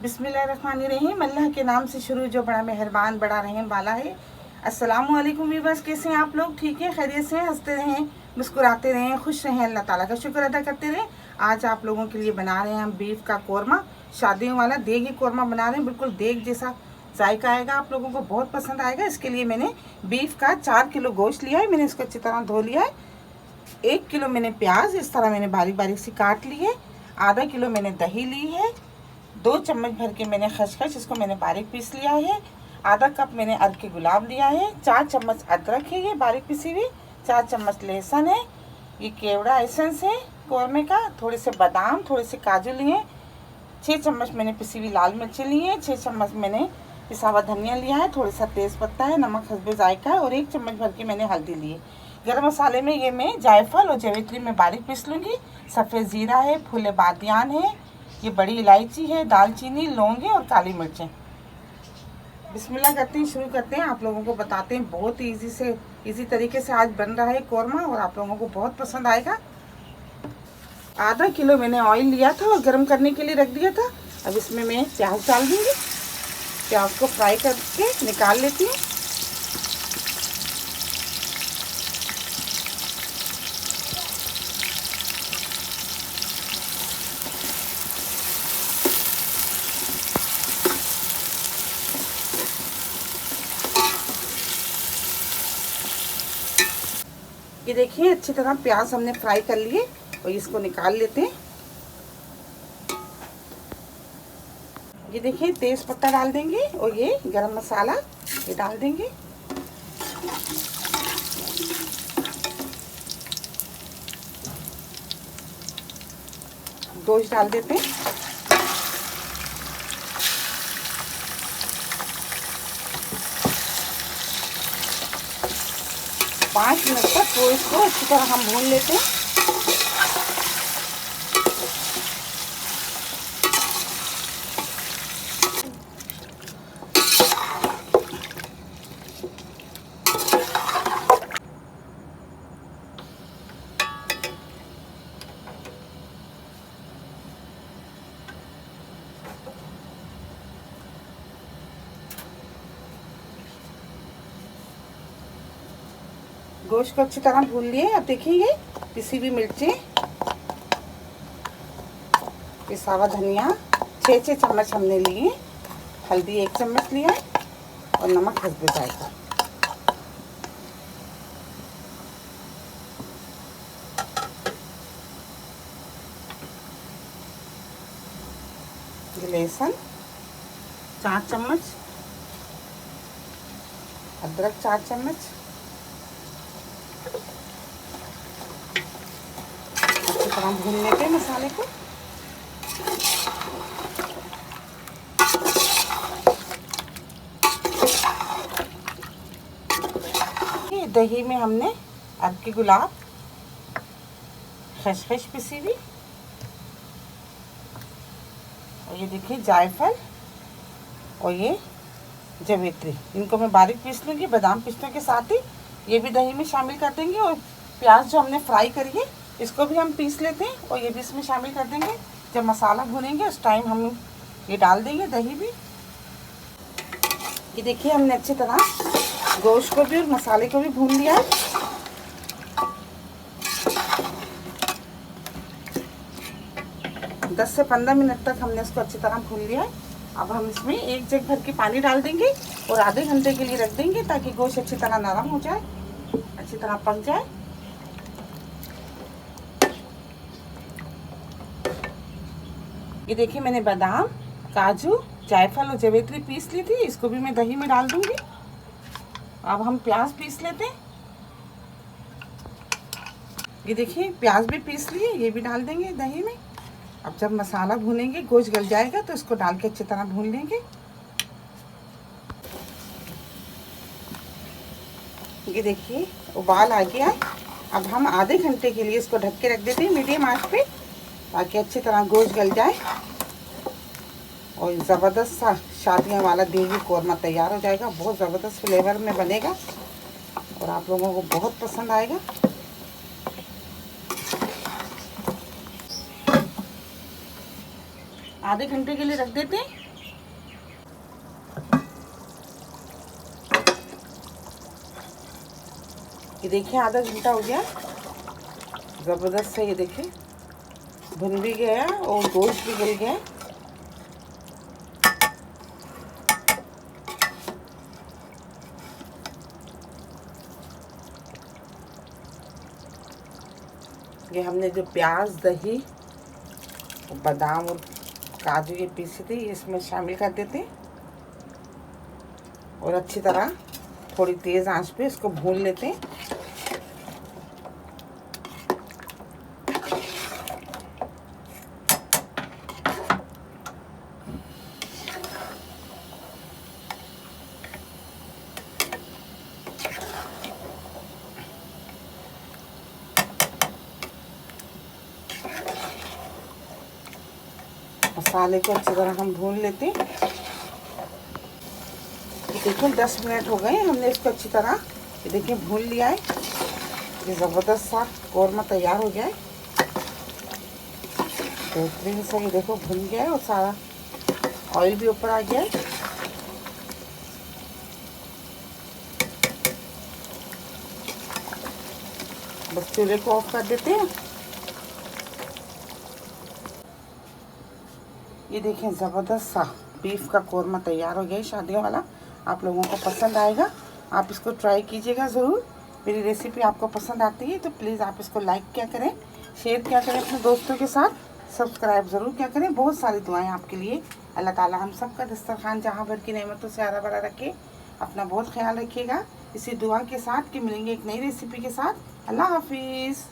बिस्मिल्लाहिर्रहमानिर्रहीम। अल्लाह के नाम से शुरू जो बड़ा मेहरबान बड़ा रहम वाला है। अस्सलामु अलैकुम वीवर्स, कैसे हैं आप लोग? ठीक है, खैरियत से हैं? हंसते रहें, मुस्कुराते रहें, खुश रहें, अल्लाह ताला का शुक्र अदा करते रहें। आज आप लोगों के लिए बना रहे हैं हम बीफ का कौरमा, शादियों वाला देगी कौरमा बना रहे हैं। बिल्कुल देग जैसा जायका आएगा, आप लोगों को बहुत पसंद आएगा। इसके लिए मैंने बीफ का 4 किलो गोश्त लिया है। मैंने इसको अच्छी तरह धो लिया है। 1 किलो मैंने प्याज इस तरह मैंने बारीक बारीक सी काट ली है। आधा किलो मैंने दही ली है। 2 चम्मच भर के मैंने खसखस, इसको मैंने बारीक पीस लिया है। आधा कप मैंने अर्ध के गुलाब लिया है। 4 चम्मच अदरक है, ये बारीक पीसी हुई। 4 चम्मच लहसुन है। ये केवड़ा एसेंस है कौरमे का। थोड़े से बादाम, थोड़े से काजू लिए। 6 चम्मच मैंने पिसी हुई लाल मिर्ची ली है। 6 चम्मच मैंने पिसा हुआ धनिया लिया है। थोड़ा सा तेज़ पत्ता है, नमक हस्बे जायका है और 1 चम्मच भर के मैंने हल्दी ली है। गरम मसाले में ये मैं जायफल और जावित्री में बारीक पीस लूँगी। सफ़ेद ज़ीरा है, फूले बादियान है, ये बड़ी इलायची है, दालचीनी, लौंग है और काली मिर्चें। बिस्मिल्लाह करते हैं, शुरू करते हैं। आप लोगों को बताते हैं, बहुत ही इजी तरीके से आज बन रहा है कौरमा और आप लोगों को बहुत पसंद आएगा। आधा किलो मैंने ऑयल लिया था और गर्म करने के लिए रख दिया था। अब इसमें मैं प्याज डाल दूँगी। प्याज को फ्राई करके निकाल लेती हूँ। ये देखिए अच्छी तरह प्याज हमने फ्राई कर लिए और इसको निकाल लेते हैं। ये देखिए तेज पत्ता डाल देंगे और ये गरम मसाला ये डाल देंगे। गोश्त डाल देते हैं। पाँच मिनट तक तो इसको अच्छी तरह हम भून लेते हैं। गोश्त को अच्छी तरह भून लिए। अब देखिए ये पिसी हुई मिर्चें, पिसा हुआ धनिया 6 चम्मच हमने लिए। हल्दी 1 चम्मच लिया और नमक हस्बे जायका। लहसुन 4 चम्मच, अदरक 4 चम्मच। अच्छी तरह भून लेते हैं मसाले को। दही में हमने अर्ध के गुलाब, खसखस पिसी हुई और ये देखिए जायफल और ये जावित्री, इनको मैं बारीक पीस लूँगी बादाम पिस्तों के साथ ही। ये भी दही में शामिल कर देंगे और प्याज जो हमने फ्राई करी है इसको भी हम पीस लेते हैं और ये भी इसमें शामिल कर देंगे। जब मसाला भुनेंगे उस टाइम हम ये डाल देंगे दही भी। ये देखिए हमने अच्छी तरह गोश्त को भी और मसाले को भी भून लिया है। दस से 15 मिनट तक हमने इसको अच्छी तरह भून लिया है। अब हम इसमें 1 जग भर के पानी डाल देंगे और आधे घंटे के लिए रख देंगे ताकि गोश्त अच्छी तरह नरम हो जाए, अच्छी तरह पक जाए। ये देखिए मैंने बादाम, काजू, जायफल और जावित्री पीस ली थी, इसको भी मैं दही में डाल दूंगी। अब हम प्याज पीस लेते हैं। ये देखिए प्याज भी पीस लिए, ये भी डाल देंगे दही में। अब जब मसाला भूनेंगे गोश्त गल जाएगा तो इसको डाल के अच्छी तरह भून लेंगे। ये देखिए उबाल आ गया। अब हम आधे घंटे के लिए इसको ढक के रख देते हैं मीडियम आंच पे ताकि अच्छी तरह गोश्त गल जाए और ज़बरदस्त सा शादियों वाला देगी कौरमा तैयार हो जाएगा। बहुत ज़बरदस्त फ्लेवर में बनेगा और आप लोगों को बहुत पसंद आएगा। आधे घंटे के लिए रख देते हैं ये देखिए आधा घंटा हो गया, ज़बरदस्त है। ये देखिए भुन भी गया और गोश्त भी गल गया। ये हमने जो प्याज, दही, बादाम और काजू ये पीसे थे इसमें शामिल कर देते और अच्छी तरह थोड़ी तेज़ आंच पे इसको भून लेते हैं। मसाले को अच्छी तरह हम भून लेते हैं। देखिए 10 मिनट हो गए, हमने इसको अच्छी तरह ये देखिए भून लिया है। ये ज़बरदस्त सा कौरमा तैयार हो गया है। बेहतरीन सा ये देखो भुन गया है और सारा ऑयल भी ऊपर आ गया है। बस चूल्हे को ऑफ कर देते हैं। ये देखें ज़बरदस्त सा बीफ का कौरमा तैयार हो गया है शादियों वाला। आप लोगों को पसंद आएगा, आप इसको ट्राई कीजिएगा ज़रूर। मेरी रेसिपी आपको पसंद आती है तो प्लीज़ आप इसको लाइक क्या करें, शेयर क्या करें अपने दोस्तों के साथ, सब्सक्राइब ज़रूर क्या करें। बहुत सारी दुआएं आपके लिए। अल्लाह ताला हम सब का दस्तरखान जहाँ भर की नेमतों से हरा भरा रखे। अपना बहुत ख्याल रखिएगा। इसी दुआ के साथ कि मिलेंगे एक नई रेसिपी के साथ। अल्लाह हाफिज़।